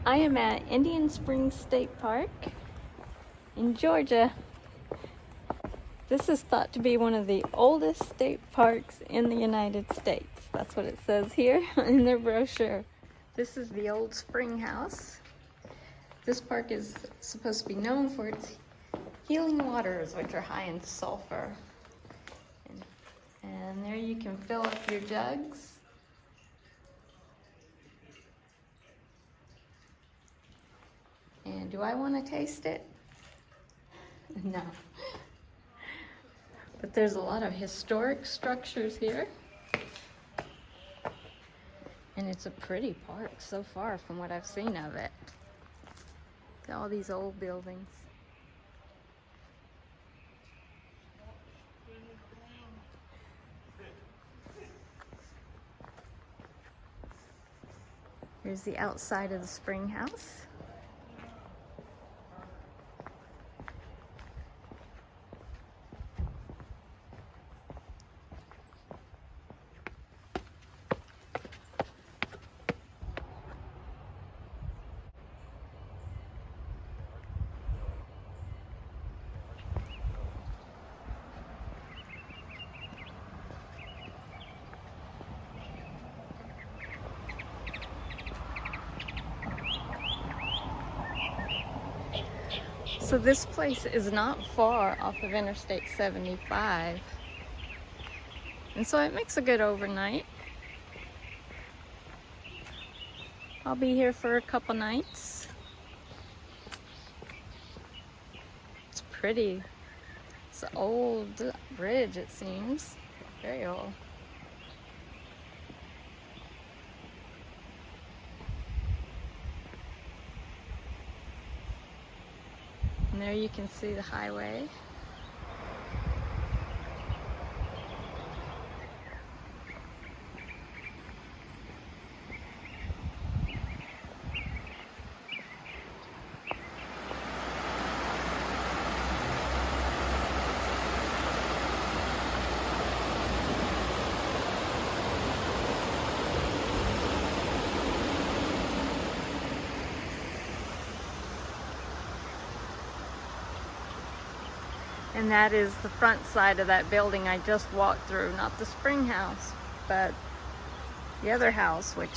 I am at Indian Springs State Park in Georgia. This is thought to be one of the oldest state parks in the United States. That's what it says here in their brochure. This is the old spring house. This park is supposed to be known for its healing waters, which are high in sulfur. And there you can fill up your jugs. And do I want to taste it? No. But there's a lot of historic structures here. And it's a pretty park so far from what I've seen of it. All these old buildings. Here's the outside of the spring house. So this place is not far off of Interstate 75. And so it makes a good overnight. I'll be here for a couple nights. It's pretty. It's an old bridge, it seems. Very old. And there you can see the highway. And that is the front side of that building I just walked through. Not the spring house, but the other house, which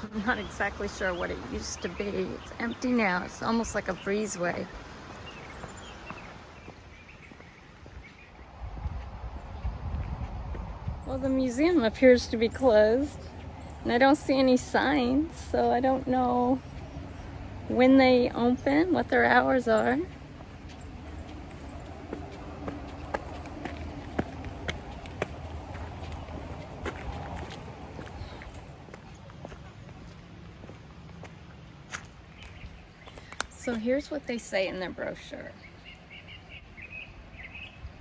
I'm not exactly sure what it used to be. It's empty now. It's almost like a breezeway. Well, the museum appears to be closed, and I don't see any signs, so I don't know when they open, what their hours are. So here's what they say in their brochure.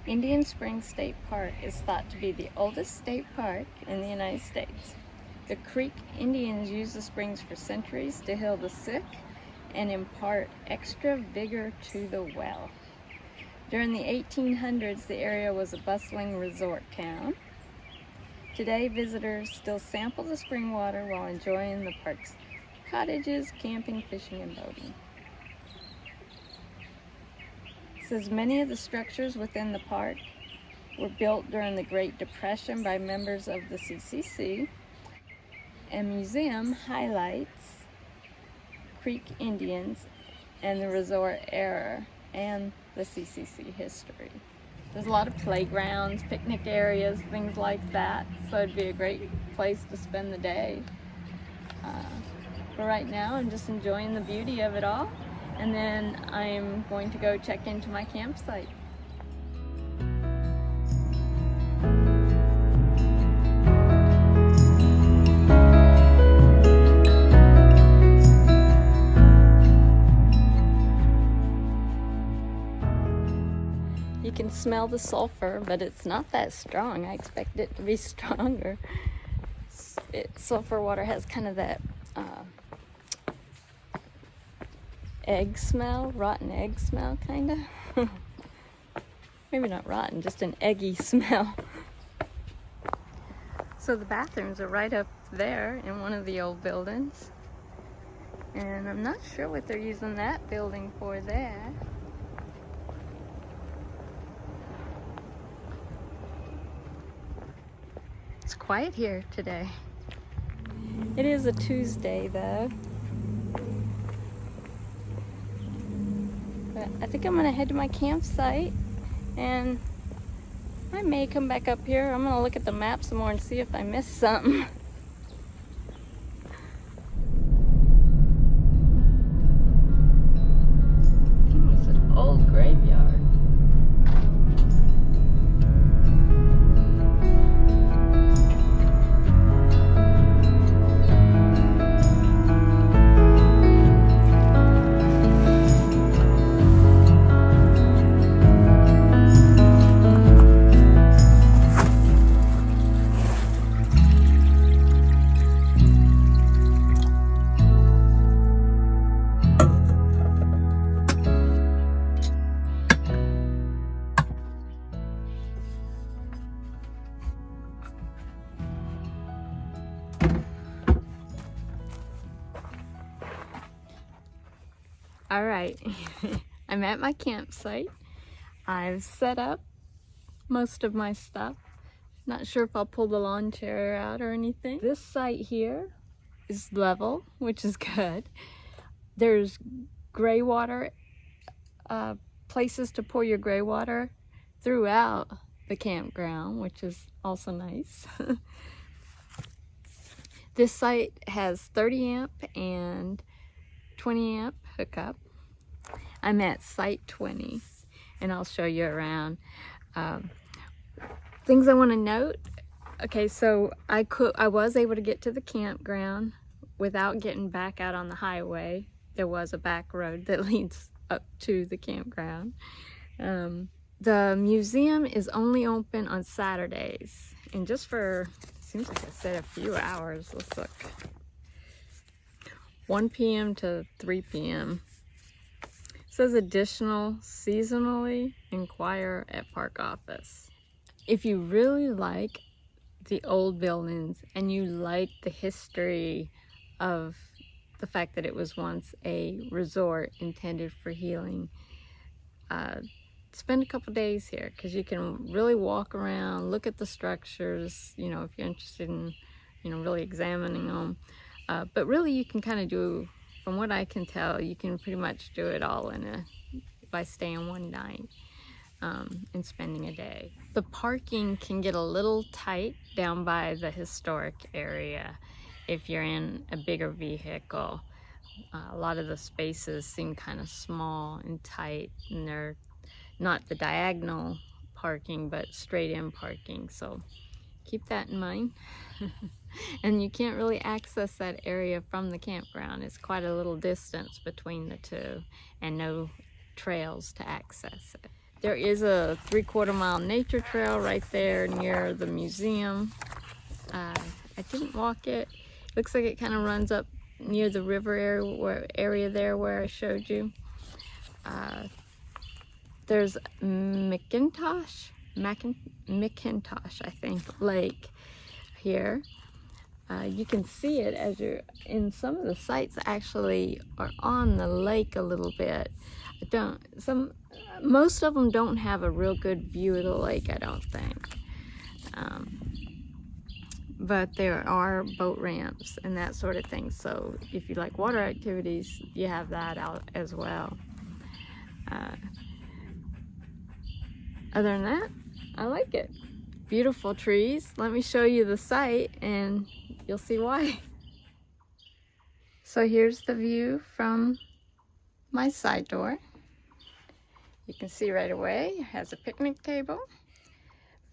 Indian Springs State Park is thought to be the oldest state park in the United States. The Creek Indians used the springs for centuries to heal the sick and impart extra vigor to the well. During the 1800s, the area was a bustling resort town. Today, visitors still sample the spring water while enjoying the park's cottages, camping, fishing, and boating. It says many of the structures within the park were built during the Great Depression by members of the CCC, and museum highlights Creek Indians and the resort era and the CCC history. There's a lot of playgrounds, picnic areas, things like that, so it'd be a great place to spend the day. But right now I'm just enjoying the beauty of it all. And then I'm going to go check into my campsite. You can smell the sulfur, but it's not that strong. I expect it to be stronger. Sulfur water has kind of that egg smell, rotten egg smell, kind of. Maybe not rotten, just an eggy smell. So the bathrooms are right up there in one of the old buildings. And I'm not sure what they're using that building for there. It's quiet here today. It is a Tuesday though. But I think I'm gonna head to my campsite, and I may come back up here. I'm gonna look at the map some more and see if I missed something. It's an old graveyard. All right, I'm at my campsite. I've set up most of my stuff. Not sure if I'll pull the lawn chair out or anything. This site here is level, which is good. There's gray water, places to pour your gray water throughout the campground, which is also nice. This site has 30 amp and 20 amp hookup. I'm at site 20 and I'll show you around. Things I want to note. Okay, so I was able to get to the campground without getting back out on the highway. There was a back road that leads up to the campground. The museum is only open on Saturdays, and just for, seems like I said, a few hours. Let's look. 1 p.m. to 3 p.m. It says additional seasonally, inquire at park office. If you really like the old buildings and you like the history of the fact that it was once a resort intended for healing, spend a couple days here, because you can really walk around, look at the structures, you know, if you're interested in, you know, really examining them. But really you can kind of do, from what I can tell, you can pretty much do it all by staying one night and spending a day. The parking can get a little tight down by the historic area if you're in a bigger vehicle. A lot of the spaces seem kind of small and tight, and they're not the diagonal parking, but straight in parking, so keep that in mind. And you can't really access that area from the campground. It's quite a little distance between the two and no trails to access it. There is a 3/4 mile nature trail right there near the museum. I didn't walk it. Looks like it kind of runs up near the river area there where I showed you. There's McIntosh, I think, lake here. You can see it as you're in some of the sites. Actually are on the lake a little bit. Most of them don't have a real good view of the lake, I don't think. But there are boat ramps and that sort of thing. So if you like water activities, you have that out as well. Other than that, I like it. Beautiful trees. Let me show you the site and you'll see why. So here's the view from my side door. You can see right away it has a picnic table,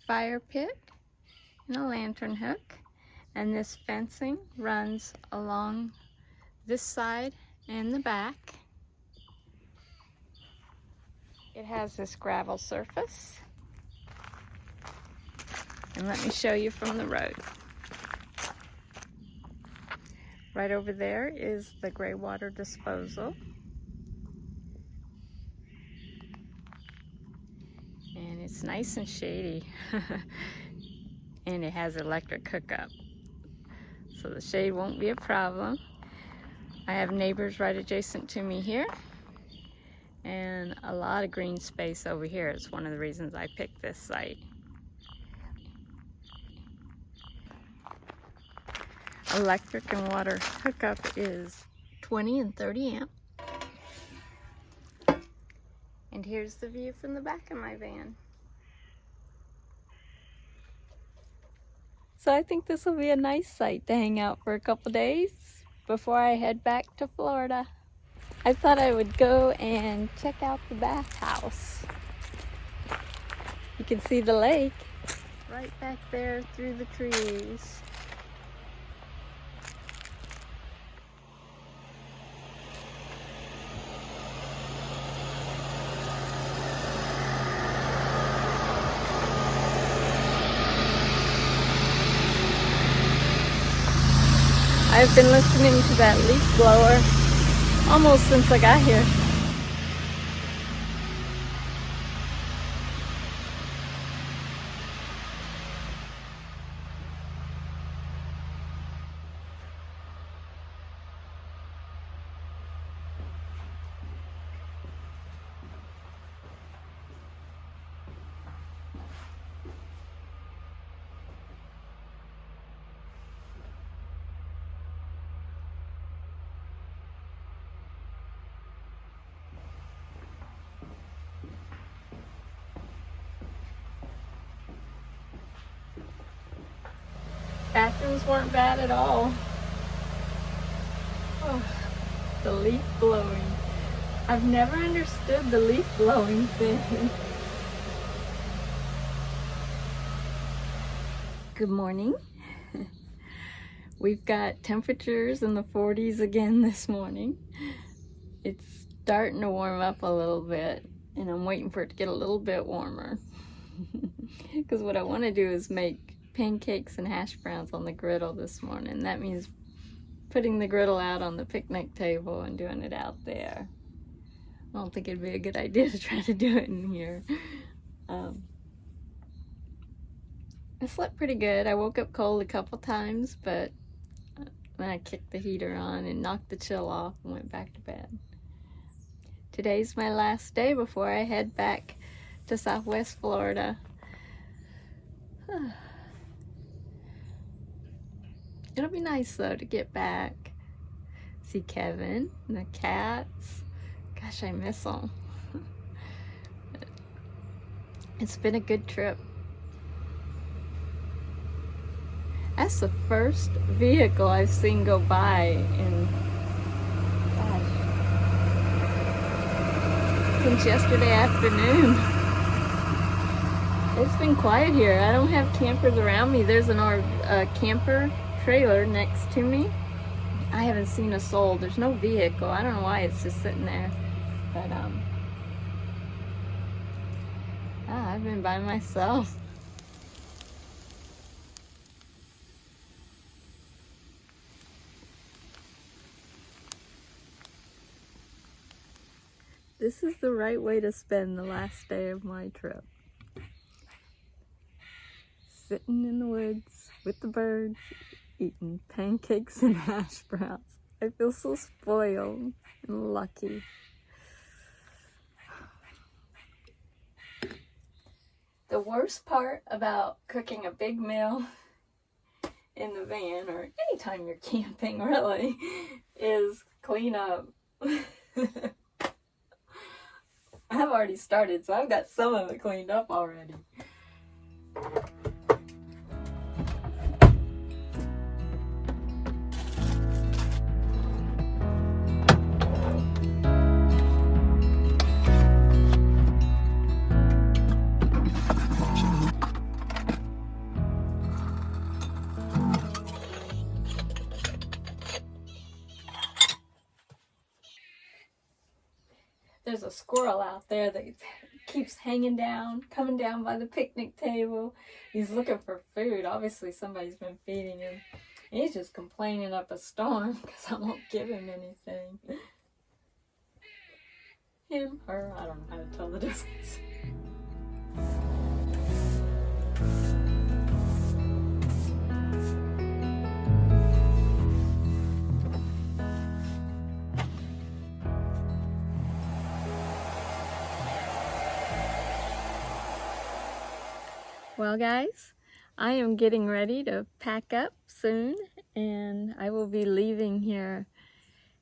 fire pit, and a lantern hook. And this fencing runs along this side and the back. It has this gravel surface. And let me show you from the road. Right over there is the gray water disposal. And it's nice and shady. And it has electric hookup. So the shade won't be a problem. I have neighbors right adjacent to me here, and a lot of green space over here. It's one of the reasons I picked this site. Electric and water hookup is 20 and 30 amp. And here's the view from the back of my van. So I think this will be a nice site to hang out for a couple days before I head back to Florida. I thought I would go and check out the bathhouse. You can see the lake right back there through the trees. I've been listening to that leaf blower almost since I got here. Bathrooms weren't bad at all. Oh, the leaf blowing. I've never understood the leaf blowing thing. Good morning. We've got temperatures in the 40s again this morning. It's starting to warm up a little bit, and I'm waiting for it to get a little bit warmer. Because what I want to do is make pancakes and hash browns on the griddle this morning. That means putting the griddle out on the picnic table and doing it out there. I don't think it'd be a good idea to try to do it in here. I slept pretty good. I woke up cold a couple times, but then I kicked the heater on and knocked the chill off and went back to bed. Today's my last day before I head back to Southwest Florida. It'll be nice though to get back, see Kevin and the cats. Gosh, I miss them. It's been a good trip. That's the first vehicle I've seen go by in, gosh, since yesterday afternoon. It's been quiet here. I don't have campers around me. There's a camper trailer next to me. I haven't seen a soul. There's no vehicle. I don't know why it's just sitting there. But I've been by myself. This is the right way to spend the last day of my trip. Sitting in the woods with the birds, eating pancakes and hash browns. I feel so spoiled and lucky. The worst part about cooking a big meal in the van, or anytime you're camping really, is clean up. I've already started, so I've got some of it cleaned up already. There's a squirrel out there that keeps hanging down, coming down by the picnic table. He's looking for food. Obviously somebody's been feeding him. He's just complaining up a storm because I won't give him anything. Him, her, I don't know how to tell the difference. Well guys, I am getting ready to pack up soon and I will be leaving here,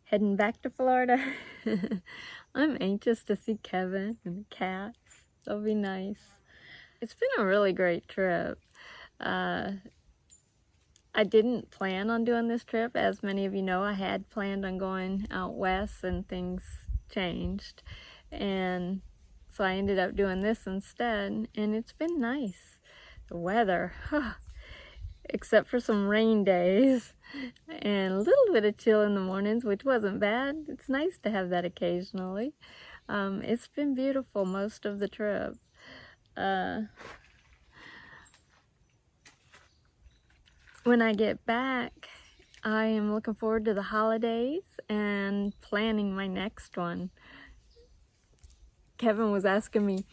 heading back to Florida. I'm anxious to see Kevin and the cats. That'll be nice. It's been a really great trip. I didn't plan on doing this trip. As many of you know, I had planned on going out west and things changed. And so I ended up doing this instead, and it's been nice. The weather, except for some rain days and a little bit of chill in the mornings, which wasn't bad. It's nice to have that occasionally. It's been beautiful most of the trip. When I get back, I am looking forward to the holidays and planning my next one. Kevin was asking me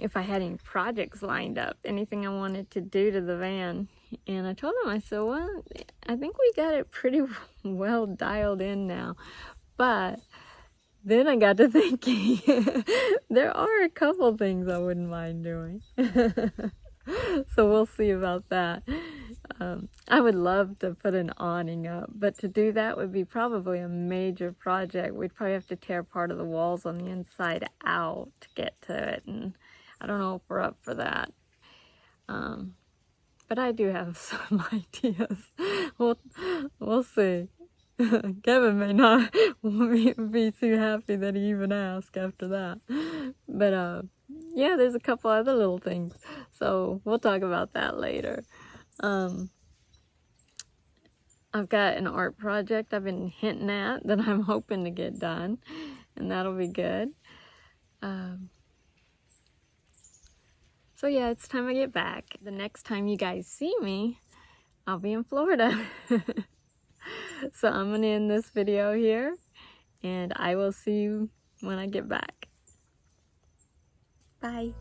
if I had any projects lined up, anything I wanted to do to the van. And I told him, I said, well, I think we got it pretty well dialed in now. But then I got to thinking, there are a couple things I wouldn't mind doing. So we'll see about that. I would love to put an awning up, but to do that would be probably a major project. We'd probably have to tear part of the walls on the inside out to get to it, and I don't know if we're up for that. But I do have some ideas. We'll see. Kevin may not be too happy that he even asked after that. But yeah, there's a couple other little things. So we'll talk about that later. I've got an art project I've been hinting at that I'm hoping to get done, and that'll be good. So yeah, it's time I get back. The next time you guys see me, I'll be in Florida. So I'm gonna end this video here, and I will see you when I get back. Bye.